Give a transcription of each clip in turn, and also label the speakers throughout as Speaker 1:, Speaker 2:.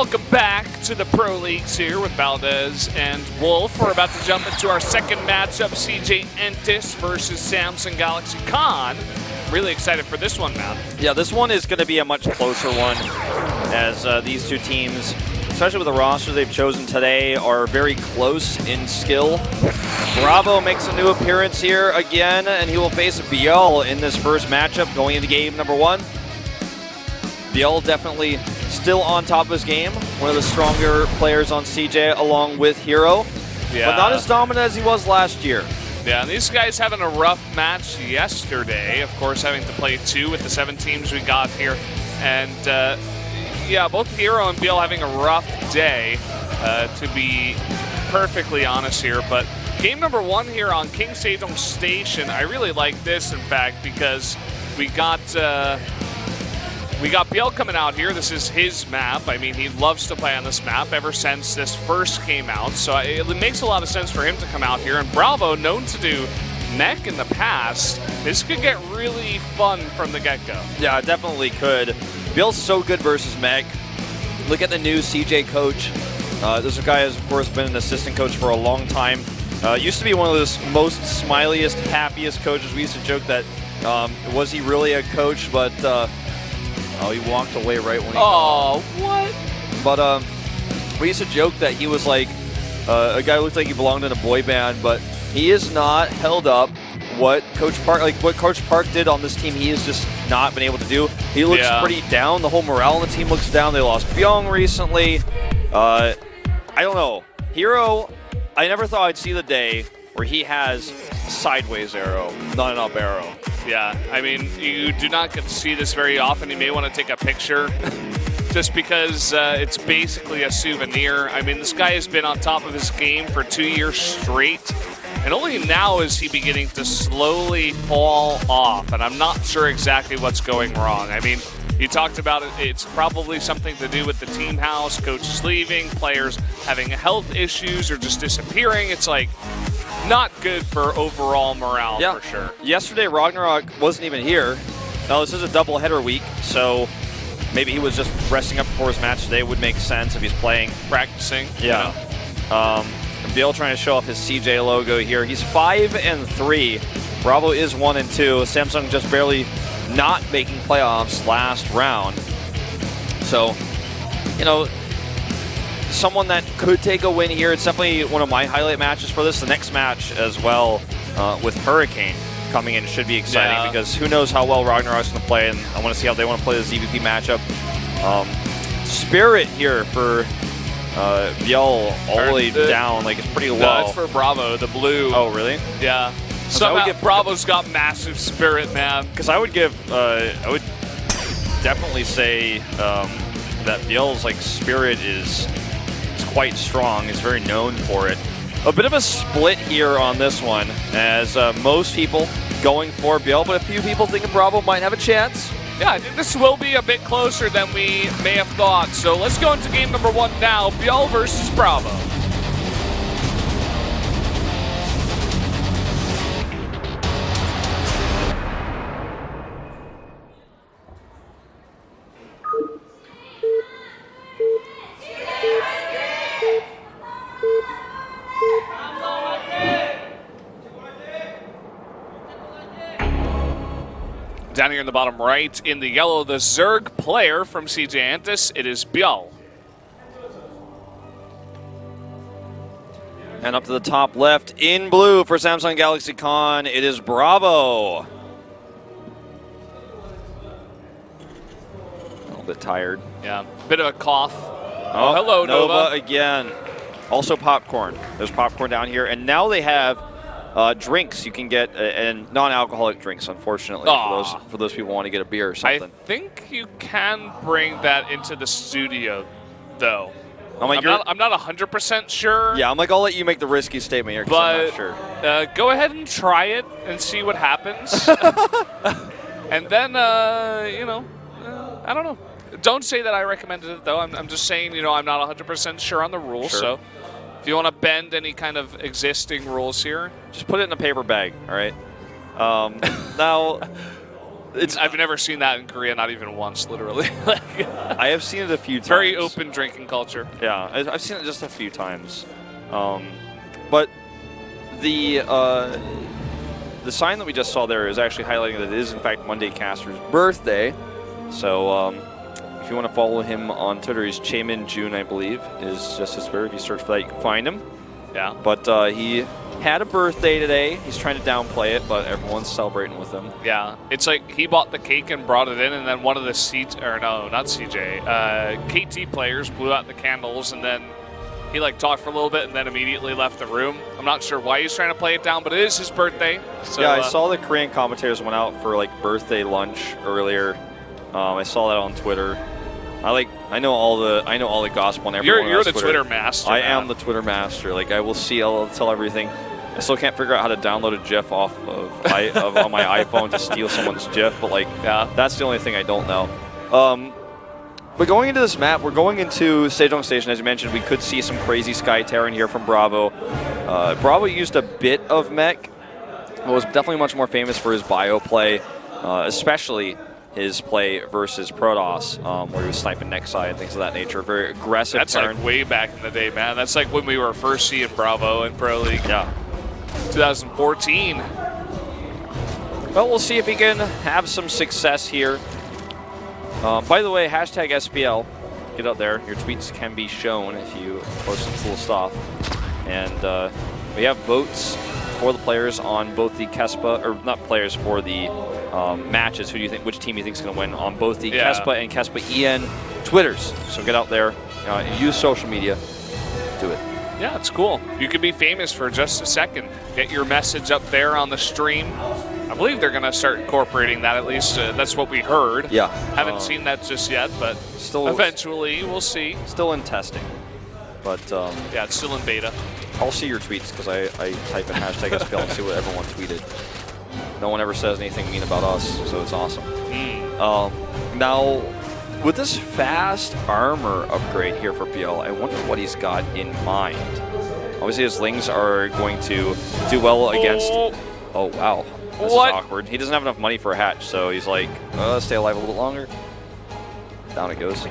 Speaker 1: Welcome back to the Pro Leagues here with Valdez and Wolf. We're about to jump into our second matchup, CJ Entis versus Samsung Galaxy Con. Really excited for this one, man.
Speaker 2: Yeah, this one is going to be a much closer one, as these two teams, especially with the roster they've chosen today, are very close in skill. BrAvO makes a new appearance here again, and he will face ByuL in this first matchup going into game number one. ByuL definitely still on top of his game, one of the stronger players on CJ along with Hero, but not as dominant as he was last year.
Speaker 1: Yeah, and these guys having a rough match yesterday, of course having to play 2 with the 7 teams we got here. And yeah, both Hero and ByuL having a rough day, to be perfectly honest here. But game number 1 here on King Sejong Station, I really like this, in fact, because we got ByuL coming out here. This is his map. I mean, he loves to play on this map ever since this first came out. So it makes a lot of sense for him to come out here. And BrAvO, known to do mech in the past, this could get really fun from the get-go.
Speaker 2: Yeah, it definitely could. ByuL's so good versus mech. Look at the new CJ coach. This guy has, of course, been an assistant coach for a long time. Used to be one of those most smiliest, happiest coaches. We used to joke that, was he really a coach? But oh, he walked away right when he...
Speaker 1: Oh, what?
Speaker 2: But we used to joke that he was like a guy who looked like he belonged in a boy band, but he is not held up what Coach Park did on this team. He has just not been able to do. He looks pretty down. The whole morale on the team looks down. They lost Sejong recently. I don't know. Hero, I never thought I'd see the day where he has a sideways arrow, not an up arrow.
Speaker 1: Yeah, I mean, you do not get to see this very often. You may want to take a picture just because it's basically a souvenir. I mean, this guy has been on top of his game for 2 years straight, and only now is he beginning to slowly fall off, and I'm not sure exactly what's going wrong. I mean, you talked about it. It's probably something to do with the team house, coaches leaving, players having health issues or just disappearing. It's like not good for overall morale, for sure.
Speaker 2: Yesterday, Ragnarok wasn't even here. Now, this is a doubleheader week, so maybe he was just resting up before his match today. Would make sense if he's playing.
Speaker 1: Practicing.
Speaker 2: Yeah. ByuL trying to show off his CJ logo here. He's 5-3. BrAvO is 1-2. Samsung just barely not making playoffs last round. So, you know, someone that could take a win here. It's definitely one of my highlight matches for this. The next match as well with Hurricane coming in should be exciting because who knows how well Ragnarok's going to play, and I want to see how they want to play the ZVP matchup. Spirit here for ByuL all the way down, like it's pretty low.
Speaker 1: No, it's for BrAvO, the blue.
Speaker 2: Oh, really?
Speaker 1: Yeah. Somehow BrAvO's got massive spirit, man.
Speaker 2: Because I would definitely say that ByuL's like spirit is quite strong. Is very known for it. A bit of a split here on this one, as most people going for ByuL, but a few people thinking BrAvO might have a chance.
Speaker 1: Yeah, I think this will be a bit closer than we may have thought. So let's go into game number 1 now. ByuL versus BrAvO. Down here in the bottom right, in the yellow, the Zerg player from CJ Entis, it is ByuL.
Speaker 2: And up to the top left, in blue for Samsung Galaxy Con, it is BrAvO. A little bit tired.
Speaker 1: Yeah, bit of a cough.
Speaker 2: Oh,
Speaker 1: hello, Nova.
Speaker 2: Again. Also popcorn. There's popcorn down here. And now they have drinks you can get, and non-alcoholic drinks, unfortunately, for those people who want to get a beer or something.
Speaker 1: I think you can bring that into the studio, though.
Speaker 2: I'm
Speaker 1: not 100% sure.
Speaker 2: Yeah, I'm like, I'll let you make the risky statement here, because I'm not sure.
Speaker 1: Go ahead and try it and see what happens. And then, you know, I don't know. Don't say that I recommended it, though. I'm just saying, you know, I'm not 100% sure on the rules, so if you want to bend any kind of existing rules here,
Speaker 2: just put it in a paper bag, all right? Now,
Speaker 1: I've never seen that in Korea, not even once, literally.
Speaker 2: I have seen it a few times.
Speaker 1: Very open drinking culture.
Speaker 2: Yeah, I've seen it just a few times. But the sign that we just saw there is actually highlighting that it is, in fact, Monday Caster's birthday. So if you want to follow him on Twitter, he's Chaemin Jun, I believe, is just his Twitter. If you search for that, you can find him.
Speaker 1: Yeah.
Speaker 2: But he had a birthday today. He's trying to downplay it, but everyone's celebrating with him.
Speaker 1: Yeah, it's like he bought the cake and brought it in, and then one of the KT players blew out the candles, and then he like talked for a little bit and then immediately left the room. I'm not sure why he's trying to play it down, but it is his birthday. So,
Speaker 2: yeah, I saw the Korean commentators went out for like birthday lunch earlier. I saw that on Twitter. I know all the gospel on everyone.
Speaker 1: You're the Twitter master.
Speaker 2: I am the Twitter master. Like I will see, I'll tell everything. I still can't figure out how to download a GIF off of on my iPhone to steal someone's GIF, but like that's the only thing I don't know. But going into this map, we're going into Sejong Station. As you mentioned, we could see some crazy Sky Terran here from BrAvO. BrAvO used a bit of mech, but was definitely much more famous for his ByuL play, especially his play versus Protoss, where he was sniping next side and things of that nature. Very aggressive.
Speaker 1: That's
Speaker 2: turn.
Speaker 1: like way back in the day, man. That's like when we were first seeing BrAvO in Pro League.
Speaker 2: Yeah.
Speaker 1: 2014.
Speaker 2: Well, we'll see if he can have some success here. By the way, hashtag SPL. Get out there. Your tweets can be shown if you post some cool stuff. And we have votes for the players on both the Kespa, or not players, for the matches. Who do you think? Which team you think is going to win on both the Kespa and Kespa EN Twitters? So get out there, use social media, do it.
Speaker 1: Yeah, it's cool. You could be famous for just a second. Get your message up there on the stream. I believe they're going to start incorporating that, at least. That's what we heard.
Speaker 2: Yeah.
Speaker 1: Haven't seen that just yet, but
Speaker 2: still
Speaker 1: eventually we'll see.
Speaker 2: Still in testing. But
Speaker 1: yeah, it's still in beta.
Speaker 2: I'll see your tweets because I type in hashtag SPL and see what everyone tweeted. No one ever says anything mean about us, so it's awesome. Now, with this fast armor upgrade here for ByuL, I wonder what he's got in mind. Obviously, his Lings are going to do well against... Oh, wow. This is awkward. He doesn't have enough money for a hatch, so he's like, stay alive a little longer. Down it goes.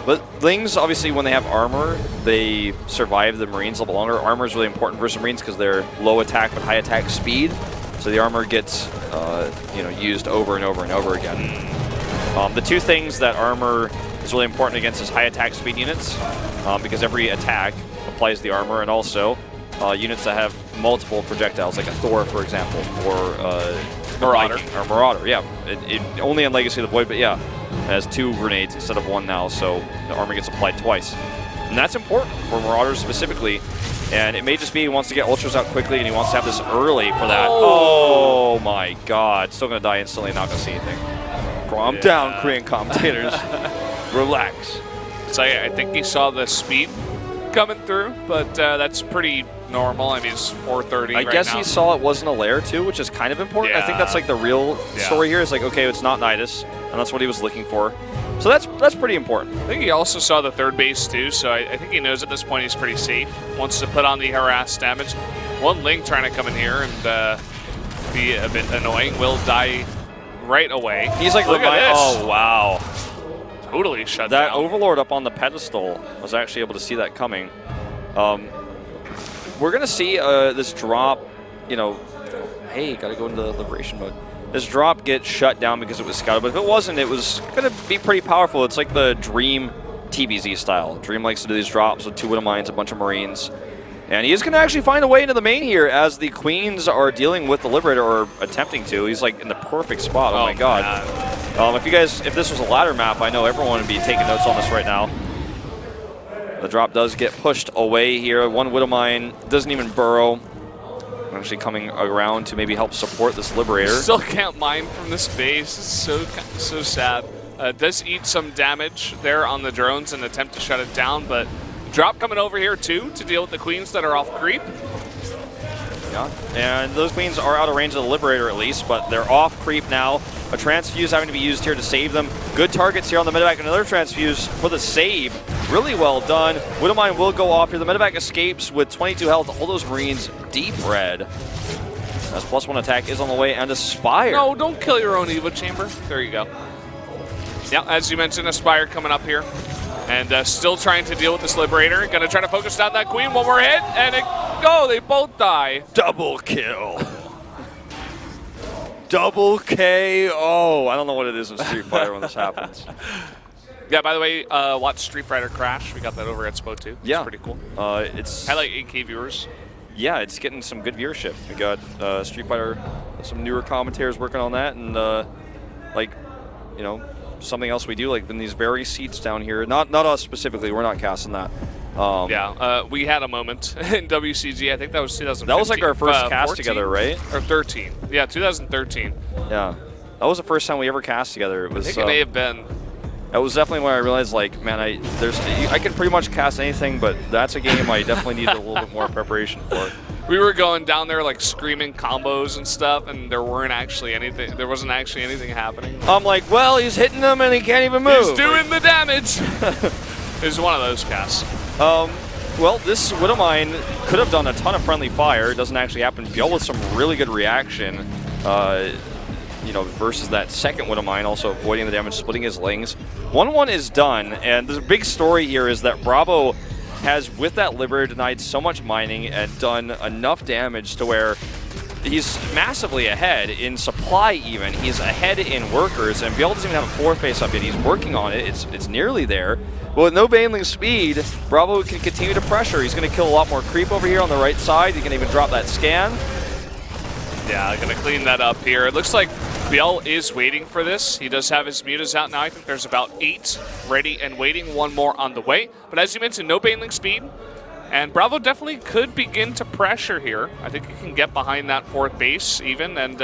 Speaker 2: But Lings, obviously, when they have armor, they survive the Marines a little longer. Armor is really important versus Marines because they're low attack but high attack speed. So the armor gets used over and over and over again. The two things that armor is really important against is high attack speed units, because every attack applies the armor, and also units that have multiple projectiles, like a Thor, for example, or
Speaker 1: Marauder.
Speaker 2: Or Marauder, yeah. It only on Legacy of the Void, but yeah, it has 2 grenades instead of 1 now, so the armor gets applied twice. And that's important for Marauders specifically. And it may just be he wants to get Ultras out quickly and he wants to have this early for that. Oh my god. Still going to die instantly, not going to see anything. Calm down, Korean commentators. Relax.
Speaker 1: So I think he saw the speed coming through, but that's pretty normal. I mean, it's 4:30
Speaker 2: I guess he saw it wasn't a lair too, which is kind of important. I think that's like the real story here. Is like, okay, it's not Nidus, and that's what he was looking for. So that's pretty important.
Speaker 1: I think he also saw the third base too, so I think he knows at this point he's pretty safe. Wants to put on the harass damage. One Ling trying to come in here and be a bit annoying. Will die right away.
Speaker 2: He's like,
Speaker 1: look at this.
Speaker 2: Oh wow.
Speaker 1: Totally shut
Speaker 2: that
Speaker 1: down.
Speaker 2: Overlord up on the pedestal, I was actually able to see that coming. We're going to see this drop, hey, got to go into liberation mode. This drop gets shut down because it was scouted, but if it wasn't, it was going to be pretty powerful. It's like the Dream TBZ style. Dream likes to do these drops with 2 Widow Mines, a bunch of Marines. And he is going to actually find a way into the main here as the Queens are dealing with the Liberator, or attempting to. He's like in the perfect spot. Oh my god. If this was a ladder map, I know everyone would be taking notes on this right now. The drop does get pushed away here. 1 Widow Mine doesn't even burrow. Actually coming around to maybe help support this Liberator.
Speaker 1: Still can't mine from this base. It's so sad. Does eat some damage there on the drones and attempt to shut it down, but drop coming over here too to deal with the Queens that are off creep.
Speaker 2: Yeah, and those Queens are out of range of the Liberator at least, but they're off creep now. A transfuse having to be used here to save them. Good targets here on the medevac. Another transfuse for the save. Really well done. Widowmine will go off here. The medevac escapes with 22 health. All those Marines deep red. As +1 attack is on the way, and Aspire.
Speaker 1: No, don't kill your own Evo Chamber. There you go. Yeah, as you mentioned, Aspire coming up here. And still trying to deal with this Liberator. Going to try to focus down that Queen. One more hit, and they both die.
Speaker 2: Double kill. Double KO. I don't know what it is in Street Fighter when this happens.
Speaker 1: Yeah, by the way, watch Street Fighter Crash. We got that over at SPO2.
Speaker 2: Yeah.
Speaker 1: It's pretty cool.
Speaker 2: It's
Speaker 1: had like 8K viewers.
Speaker 2: Yeah, it's getting some good viewership. We got Street Fighter, some newer commentators working on that, and like, you know, something else we do, like in these very seats down here. Not us specifically. We're not casting that.
Speaker 1: We had a moment in WCG. I think that was 2015.
Speaker 2: That was like our first cast
Speaker 1: 14?
Speaker 2: together, right?
Speaker 1: Or 13. Yeah, 2013.
Speaker 2: Yeah, that was the first time we ever cast together. It was.
Speaker 1: I think it may have been.
Speaker 2: That was definitely when I realized, like, man, I can pretty much cast anything, but that's a game I definitely need a little bit more preparation for.
Speaker 1: We were going down there like screaming combos and stuff, and there wasn't actually anything happening.
Speaker 2: I'm like, well, he's hitting them and he can't even move.
Speaker 1: He's doing the damage. It was one of those casts.
Speaker 2: Well, this Widow Mine could have done a ton of friendly fire. It doesn't actually happen. ByuL with some really good reaction. You know, versus that second Widow Mine, also avoiding the damage, splitting his lings. 1-1 is done, and the big story here is that BrAvO has, with that Liberator, denied so much mining and done enough damage to where he's massively ahead in supply even. He's ahead in workers, and ByuL doesn't even have a 4th base up yet. He's working on it. It's nearly there. But with no baneling speed, BrAvO can continue to pressure. He's going to kill a lot more creep over here on the right side. He can even drop that scan.
Speaker 1: Yeah, going to clean that up here. It looks like ByuL is waiting for this. He does have his mutas out now. I think there's about 8 ready and waiting, 1 more on the way. But as you mentioned, no baneling speed. And BrAvO definitely could begin to pressure here. I think he can get behind that 4th base even and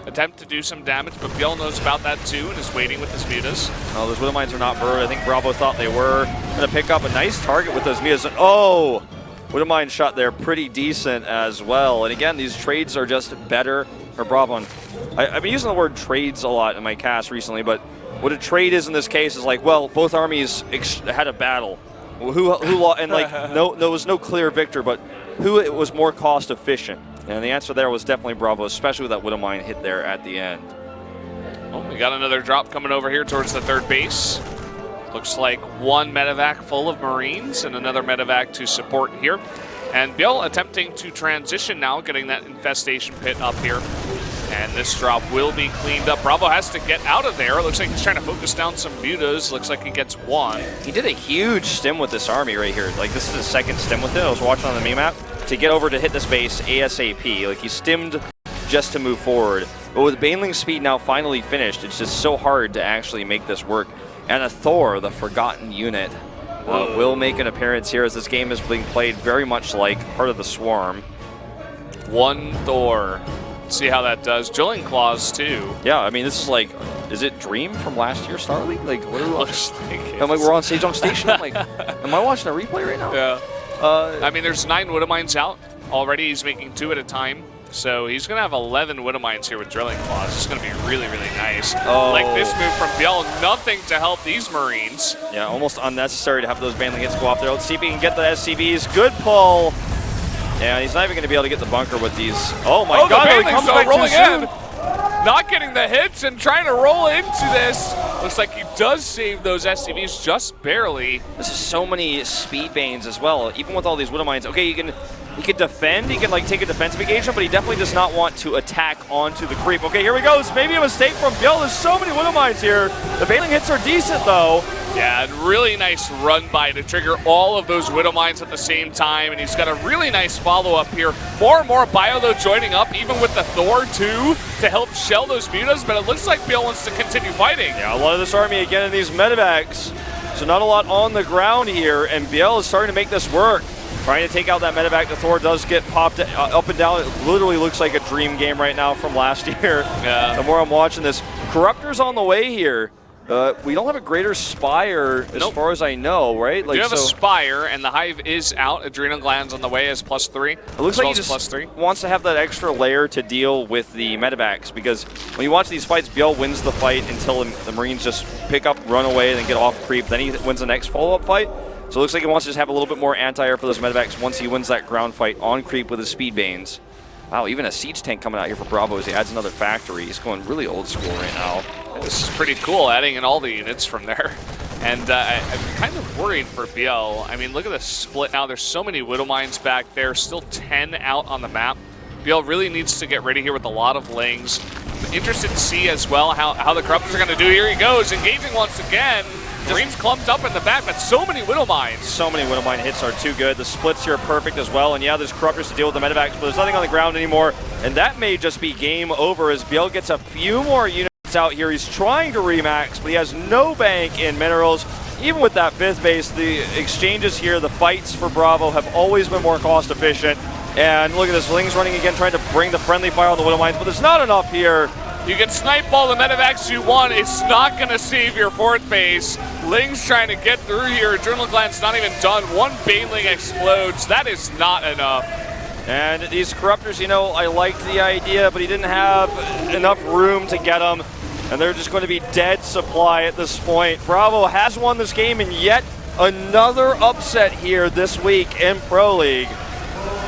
Speaker 1: attempt to do some damage. But ByuL knows about that too and is waiting with his mutas.
Speaker 2: Oh, those Widow Mines are not burrowed. I think BrAvO thought they were going to pick up a nice target with those mutas. Oh! Widow Mine shot there pretty decent as well. And again, these trades are just better for BrAvO. I've been using the word trades a lot in my cast recently, but what a trade is in this case is like, well, both armies had a battle. Who and like there was no clear victor, but who it was more cost efficient? And the answer there was definitely BrAvO, especially with that Widow Mine hit there at the end.
Speaker 1: Well, we got another drop coming over here towards the 3rd base. Looks like 1 medevac full of Marines and another medevac to support here. And ByuL attempting to transition now, getting that infestation pit up here. And this drop will be cleaned up. BrAvO has to get out of there. Looks like he's trying to focus down some mutas. Looks like he gets 1.
Speaker 2: He did a huge stim with this army right here. Like, this is his 2nd stim with it. I was watching on the meme map to get over to hit this base ASAP. Like, he stimmed just to move forward. But with baneling speed now finally finished, it's just so hard to actually make this work. And a Thor, the forgotten unit, will make an appearance here as this game is being played very much like Heart of the Swarm.
Speaker 1: 1 Thor. Let's see how that does. Drilling Claws, too.
Speaker 2: Yeah, I mean, this is like, is it Dream from last year, Star League? Like, what are we watching? I'm like, we're on Sejong Station? I'm like, am I watching a replay right now?
Speaker 1: Yeah. I mean, there's 9 Widow Mines out. Already he's making 2 at a time. So he's going to have 11 Widow Mines here with Drilling Claws. It's going to be really, really nice.
Speaker 2: Oh.
Speaker 1: Like this move from ByuL, nothing to help these Marines.
Speaker 2: Yeah, almost unnecessary to have those baneling hits go off there. Let's see if he can get the SCVs. Good pull. Yeah, he's not even going to be able to get the bunker with these. Oh my God,
Speaker 1: he
Speaker 2: comes
Speaker 1: back
Speaker 2: rolling in.
Speaker 1: Not getting the hits and trying to roll into this. Looks like he does save those SCVs just barely.
Speaker 2: This is so many speed banes as well, even with all these Widow Mines. Okay, he can defend, he can like take a defensive engagement, but he definitely does not want to attack onto the creep. Okay, here we go. It's maybe a mistake from ByuL. There's so many Widow Mines here. The baneling hits are decent though.
Speaker 1: Yeah, really nice run by to trigger all of those Widow Mines at the same time, and he's got a really nice follow-up here. More and more ByuL, though, joining up, even with the Thor, too, to help shell those mutas, but it looks like ByuL wants to continue fighting.
Speaker 2: Yeah, a lot of this army, again, in these medevacs, so not a lot on the ground here, and ByuL is starting to make this work. Trying to take out that medevac. The Thor does get popped up and down. It literally looks like a dream game right now from last year.
Speaker 1: Yeah.
Speaker 2: The more I'm watching this. Corruptor's on the way here. We don't have a greater Spire as far as I know, right?
Speaker 1: Like, you have a Spire, and the Hive is out. Adrenal Glands on the way as +3.
Speaker 2: It looks like he just wants to have that extra layer to deal with the medevacs, because when you watch these fights, ByuL wins the fight until the Marines just pick up, run away, and then get off creep. Then he wins the next follow-up fight. So it looks like he wants to just have a little bit more anti-air for those medevacs once he wins that ground fight on creep with his speed banes. Wow, even a siege tank coming out here for BrAvO as he adds another factory. He's going really old school right now.
Speaker 1: This is pretty cool, adding in all the units from there. And I'm kind of worried for ByuL. I mean, look at the split now. There's so many Widow Mines back there, still 10 out on the map. ByuL really needs to get ready here with a lot of lings. I'm interested to see as well how the Corruptors are going to do. Here he goes, engaging once again. Marines clumped up in the back, but so many Widow Mines.
Speaker 2: So many Widow Mine hits are too good. The splits here are perfect as well. And yeah, there's Corruptors to deal with the medevacs, but there's nothing on the ground anymore. And that may just be game over as ByuL gets a few more units out here. He's trying to remax, but he has no bank in minerals. Even with that 5th base, the exchanges here, the fights for BrAvO have always been more cost efficient. And look at this, Ling's running again, trying to bring the friendly fire on the Widow Mines, but there's not enough here.
Speaker 1: You can snipe all the medevacs you want. It's not going to save your 4th base. Ling's trying to get through here. Adrenal Gland's not even done. One Baneling explodes. That is not enough.
Speaker 2: And these Corruptors, you know, I liked the idea, but he didn't have enough room to get them. And they're just going to be dead supply at this point. BrAvO has won this game, and yet another upset here this week in Pro League.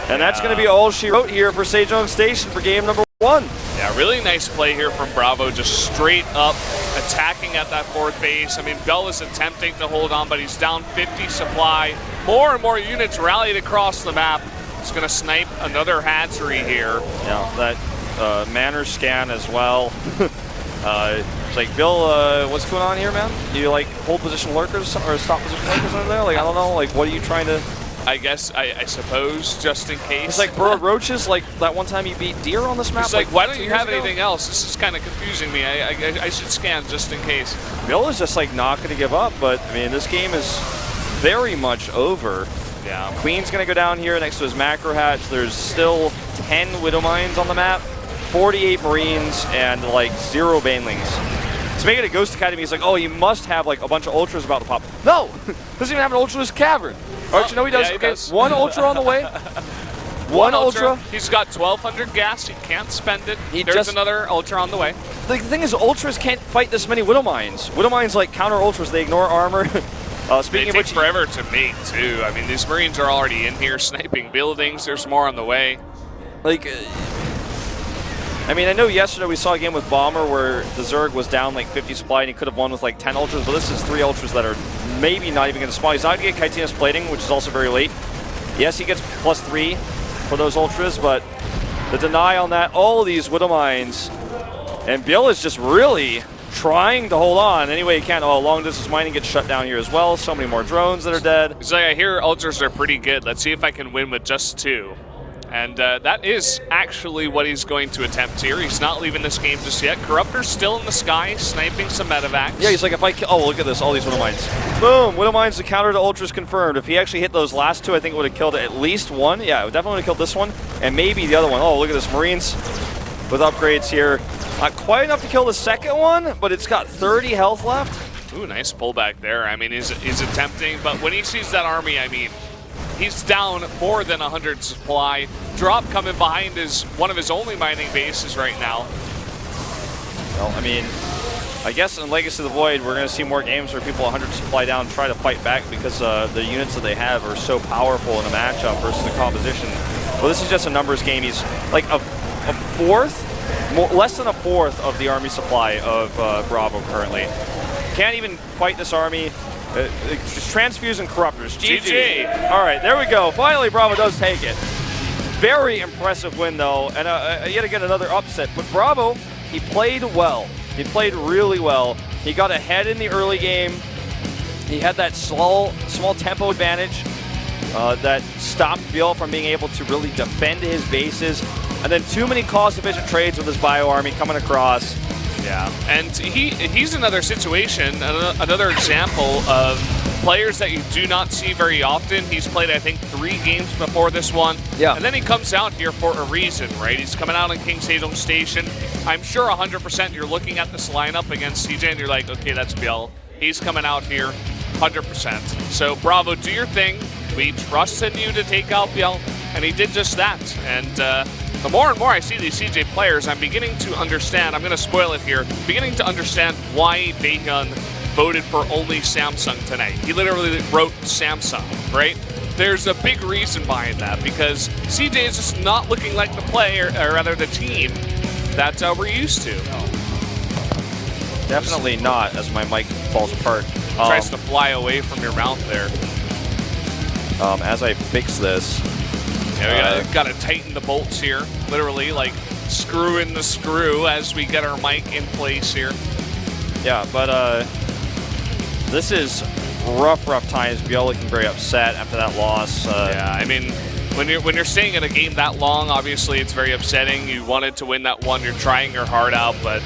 Speaker 2: And that's going to be all she wrote here for Sejong Station for game number 1.
Speaker 1: Yeah, really nice play here from BrAvO, just straight up attacking at that 4th base. I mean, ByuL is attempting to hold on, but he's down 50 supply. More and more units rallied across the map. He's going to snipe another hatchery here.
Speaker 2: Yeah, that manor scan as well. It's like, ByuL, what's going on here, man? Do you like hold position lurkers or stop position lurkers over there? Like, I don't know, like, what are you trying to...
Speaker 1: I guess, I suppose, just in case.
Speaker 2: It's like burrowed roaches, like that one time you beat deer on this map.
Speaker 1: It's like, why don't you have anything else? This is kind of confusing me. I should scan just in case.
Speaker 2: ByuL is just like not going to give up, but I mean, this game is very much over.
Speaker 1: Yeah.
Speaker 2: Queen's going to go down here next to his macro hatch. There's still 10 Widow Mines on the map, 48 Marines, and like 0 Banelings. To make it a Ghost Academy, he's like, oh, you must have like a bunch of Ultras about to pop. No! Doesn't even have an Ultra's Cavern. Or actually, no, he does.
Speaker 1: Yeah, he does.
Speaker 2: One Ultra on the way. One Ultra.
Speaker 1: He's got 1,200 gas. He can't spend it.
Speaker 2: There's
Speaker 1: just another Ultra on the way.
Speaker 2: The thing is, Ultras can't fight this many Widow Mines. Widow Mines like counter Ultras. They ignore armor. Speaking
Speaker 1: they
Speaker 2: of
Speaker 1: take
Speaker 2: which,
Speaker 1: forever to mate too. I mean, these Marines are already in here sniping buildings. There's more on the way.
Speaker 2: Like, I mean, I know yesterday we saw a game with Bomber where the Zerg was down like 50 supply and he could have won with like 10 Ultras, but this is 3 Ultras that are maybe not even going to spawn. He's not going to get Chitinous plating, which is also very late. Yes, he gets +3 for those Ultras, but the deny on that, all of these Widow Mines, and ByuL is just really trying to hold on any way he can. Oh, long distance mining gets shut down here as well. So many more drones that are dead.
Speaker 1: He's like, I hear Ultras are pretty good. Let's see if I can win with just 2. And that is actually what he's going to attempt here. He's not leaving this game just yet. Corruptor's still in the sky, sniping some medevacs.
Speaker 2: Yeah, he's like, if I kill... Oh, look at this, all these Widow Mines. Boom! Widow Mines, the counter to Ultras confirmed. If he actually hit those last 2, I think it would have killed at least 1. Yeah, it would definitely would have killed this one, and maybe the other one. Oh, look at this, Marines with upgrades here. Not quite enough to kill the second one, but it's got 30 health left.
Speaker 1: Ooh, nice pullback there. I mean, he's attempting, but when he sees that army, I mean, he's down more than 100 supply. Drop coming behind is one of his only mining bases right now.
Speaker 2: Well, I mean, I guess in Legacy of the Void, we're going to see more games where people 100 supply down try to fight back because the units that they have are so powerful in a matchup versus the composition. Well, this is just a numbers game. He's like a fourth, less than a fourth of the army supply of BrAvO currently. Can't even fight this army. Just transfuse and corruptors. GG. All right, there we go. Finally, BrAvO does take it. Very impressive win, though, and yet again another upset. But BrAvO, he played well. He played really well. He got ahead in the early game. He had that small tempo advantage that stopped ByuL from being able to really defend his bases. And then too many cost-efficient trades with his bio army coming across.
Speaker 1: Yeah, and he's another situation, another example of players that you do not see very often. He's played, I think, 3 games before this one.
Speaker 2: Yeah.
Speaker 1: And then he comes out here for a reason, right? He's coming out on King Sejong Station. I'm sure 100% you're looking at this lineup against CJ and you're like, okay, that's ByuL. He's coming out here 100%. So BrAvO, do your thing. We trust in you to take out ByuL, and he did just that. And the more and more I see these CJ players, I'm beginning to understand, I'm going to spoil it here, beginning to understand why ByuL voted for only Samsung tonight. He literally wrote Samsung, right? there's a big reason behind that, because CJ is just not looking like the player, or rather the team, that we're used to.
Speaker 2: Definitely not, as my mic falls apart.
Speaker 1: Tries to fly away from your mouth there.
Speaker 2: As I fix this.
Speaker 1: Yeah, we gotta tighten the bolts here. Literally, like, screw in the screw as we get our mic in place here.
Speaker 2: Yeah, but this is rough times. ByuL looking very upset after that loss.
Speaker 1: Yeah, I mean, when you're staying in a game that long, obviously it's very upsetting. You wanted to win that one. You're trying your heart out, but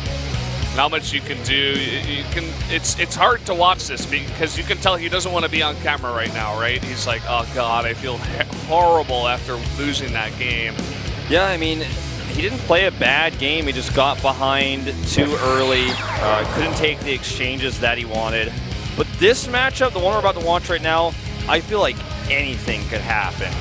Speaker 1: not much you can do. It's hard to watch this because you can tell he doesn't want to be on camera right now, right? He's like, oh God, I feel horrible after losing that game.
Speaker 2: Yeah, I mean, he didn't play a bad game. He just got behind too early. Couldn't take the exchanges that he wanted. But this matchup, the one we're about to watch right now, I feel like anything could happen.